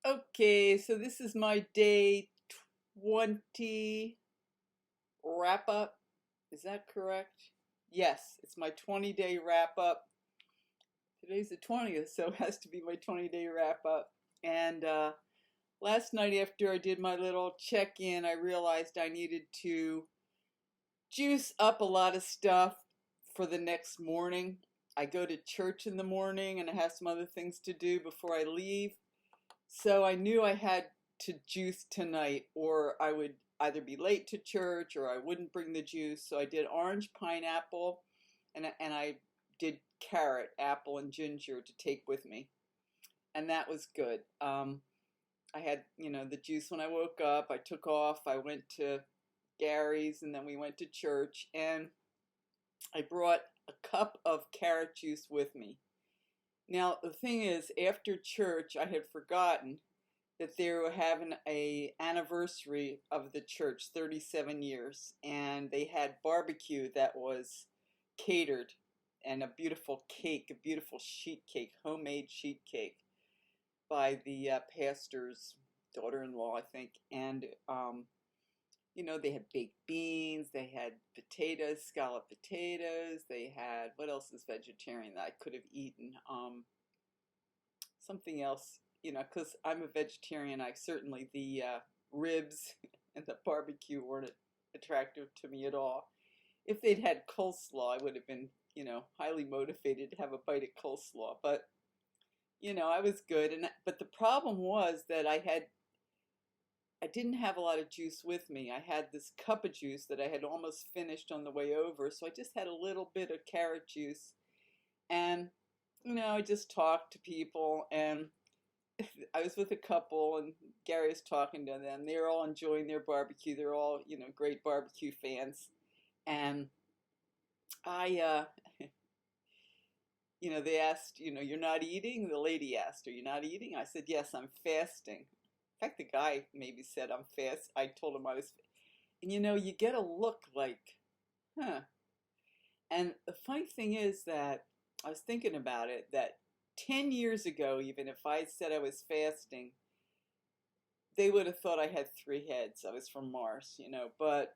Okay, so this is my day 20 wrap up. Is that correct? Yes, it's my 20-day wrap up. Today's the 20th, so it has to be my 20-day wrap up. And last night, after I did my little check in, I realized I needed to juice up a lot of stuff for the next morning. I go to church in the morning and I have some other things to do before I leave. So I knew I had to juice tonight, or I would either be late to church or I wouldn't bring the juice. So I did orange pineapple and I did carrot, apple, and ginger to take with me. And that was good. I had, the juice when I woke up. I took off. I went to Gary's and then we went to church. And I brought a cup of carrot juice with me. Now, the thing is, after church, I had forgotten that they were having a anniversary of the church, 37 years, and they had barbecue that was catered and a beautiful cake, a beautiful sheet cake, homemade sheet cake by the pastor's daughter-in-law, I think. And they had baked beans, they had potatoes, scalloped potatoes, they had, what else is vegetarian that I could have eaten? Something else, because I'm a vegetarian. I certainly, the ribs and the barbecue weren't attractive to me at all. If they'd had coleslaw, I would have been, highly motivated to have a bite of coleslaw. But, I was good. But the problem was that I didn't have a lot of juice with me. I had this cup of juice that I had almost finished on the way over, so I just had a little bit of carrot juice. And, I just talked to people, and I was with a couple, and Gary was talking to them. They're all enjoying their barbecue. They're all, great barbecue fans. And I, they asked, you're not eating? The lady asked, are you not eating? I said, yes, I'm fasting. In fact, the guy maybe said I'm fast. I told him I was. And, you get a look like, huh. And the funny thing is that I was thinking about it, that 10 years ago, even if I said I was fasting, they would have thought I had three heads. I was from Mars, But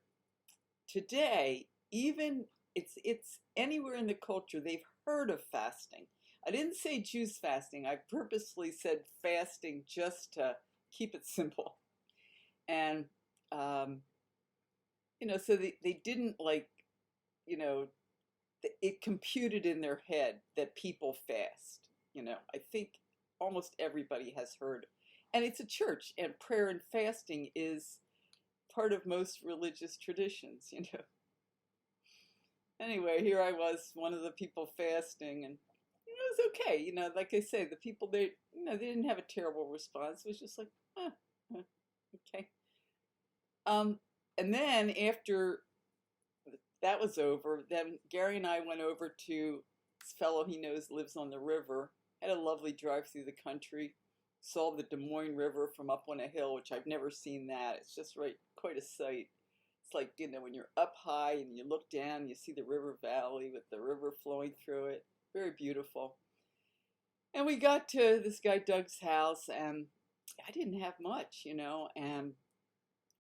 today, even it's anywhere in the culture, they've heard of fasting. I didn't say juice fasting. I purposely said fasting just to keep it simple. And so they didn't like, you know, it computed in their head that people fast. I think almost everybody has heard. And it's a church, and prayer and fasting is part of most religious traditions. Anyway, here I was, one of the people fasting, and it was okay. Like I say, the people they didn't have a terrible response. It was just like, okay. Um, and then after that was over, then Gary and I went over to this fellow he knows lives on the river. Had a lovely drive through the country. Saw the Des Moines River from up on a hill, which I've never seen that. It's just right, quite a sight. It's like, when you're up high and you look down, you see the river valley with the river flowing through it. Very beautiful. And we got to this guy Doug's house, and I didn't have much. And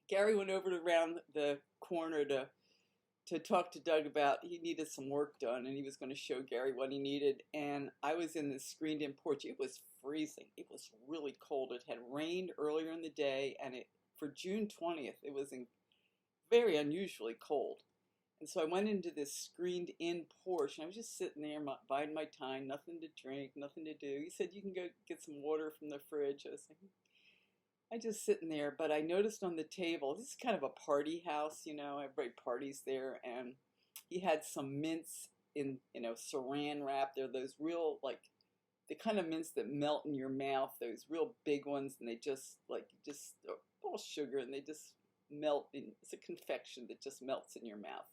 Gary went over to around the corner to talk to Doug about he needed some work done, and he was going to show Gary what he needed. And I was in this screened-in porch. It was freezing. It was really cold. It had rained earlier in the day, and for June 20th, it was very unusually cold. And so I went into this screened-in porch, and I was just sitting there, biding my time, nothing to drink, nothing to do. He said, you can go get some water from the fridge. I was like, I just sitting there, but I noticed on the table, this is kind of a party house, everybody parties there, and he had some mints in, saran wrap. They're those real, like, the kind of mints that melt in your mouth, those real big ones, and they just, all sugar, and they just melt in, it's a confection that just melts in your mouth.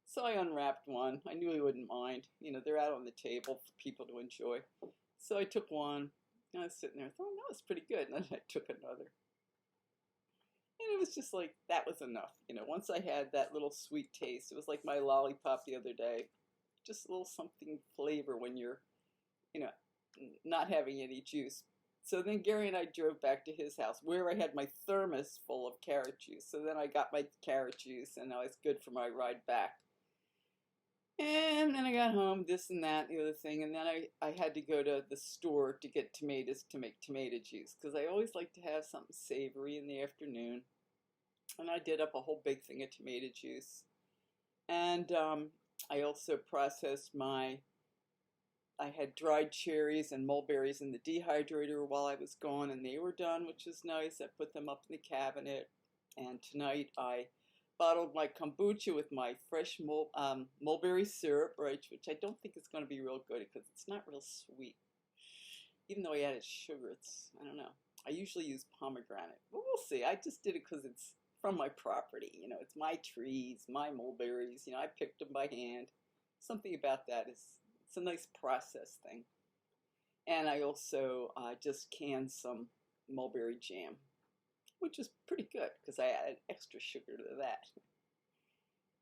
So I unwrapped one. I knew he wouldn't mind. They're out on the table for people to enjoy. So I took one. And I was sitting there, I thought, no, it's pretty good. And then I took another. And it was just like, that was enough. Once I had that little sweet taste, it was like my lollipop the other day. Just a little something flavor when you're, you know, not having any juice. So then Gary and I drove back to his house where I had my thermos full of carrot juice. So then I got my carrot juice and that was good for my ride back. And then I got home, this and that, the other thing. And then I had to go to the store to get tomatoes to make tomato juice because I always like to have something savory in the afternoon. And I did up a whole big thing of tomato juice. And I also processed I had dried cherries and mulberries in the dehydrator while I was gone, and they were done, which is nice. I put them up in the cabinet. And tonight I bottled my kombucha with my fresh mulberry syrup, right, which I don't think is going to be real good because it's not real sweet. Even though I added sugar, I don't know. I usually use pomegranate, but we'll see. I just did it because it's from my property. You know, it's my trees, my mulberries. You know, I picked them by hand. Something about that it's a nice process thing. And I also just canned some mulberry jam, which is pretty good because I added extra sugar to that.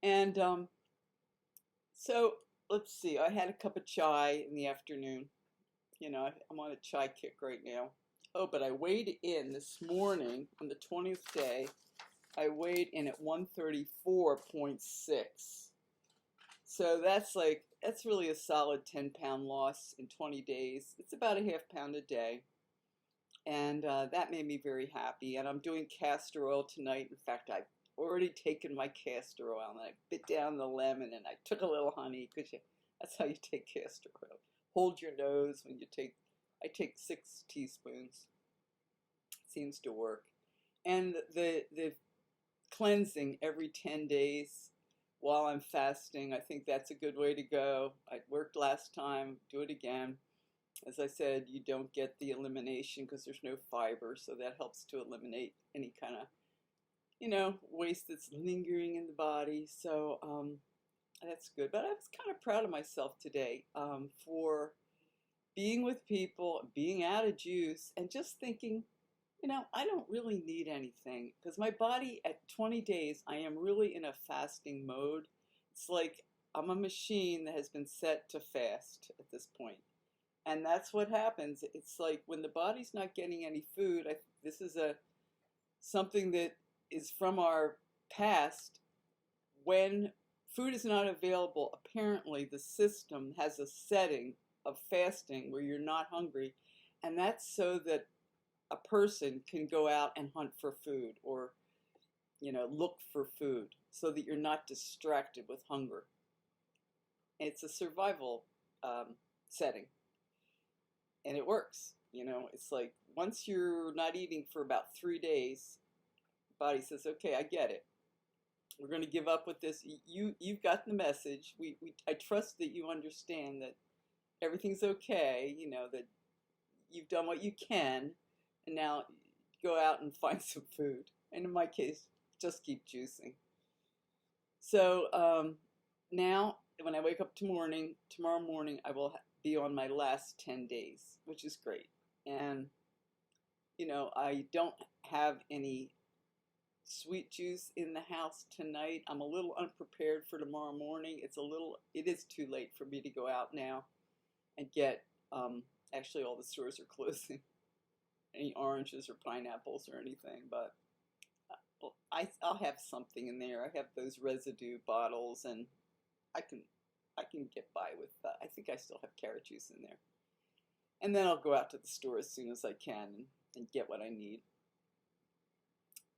And so let's see. I had a cup of chai in the afternoon. You know, I'm on a chai kick right now. Oh, but I weighed in this morning on the 20th day. I weighed in at 134.6. So that's really a solid 10-pound loss in 20 days. It's about a half pound a day. And that made me very happy. And I'm doing castor oil tonight. In fact, I've already taken my castor oil and I bit down the lemon and I took a little honey because that's how you take castor oil. Hold your nose when you I take 6 teaspoons. Seems to work. And the cleansing every 10 days while I'm fasting, I think that's a good way to go. I worked last time, do it again. As I said, you don't get the elimination because there's no fiber, so that helps to eliminate any kind of, you know, waste that's lingering in the body. So that's good. But I was kind of proud of myself today for being with people, being out of juice, and just thinking, you know, I don't really need anything because my body at 20 days, I am really in a fasting mode. It's like I'm a machine that has been set to fast at this point. And that's what happens. It's like when the body's not getting any food, this is something that is from our past. When food is not available, apparently the system has a setting of fasting where you're not hungry. And that's so that a person can go out and hunt for food or, you know, look for food so that you're not distracted with hunger. It's a survival setting. And it works. You know, it's like once you're not eating for about 3 days, the body says, okay, I get it. We're going to give up with this. You've got the message. I trust that you understand that everything's okay, you know, that you've done what you can, and now go out and find some food. And in my case, just keep juicing. So now, when I wake up tomorrow morning, I will be on my last 10 days, which is great. And, you know, I don't have any sweet juice in the house tonight. I'm a little unprepared for tomorrow morning. It is too late for me to go out now and get, actually all the stores are closing, any oranges or pineapples or anything, but I'll have something in there. I have those residue bottles and I can get by with, I think I still have carrot juice in there. And then I'll go out to the store as soon as I can and get what I need.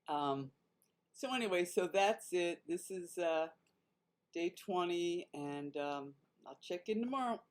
So anyway, so that's it. This is day 20, and I'll check in tomorrow.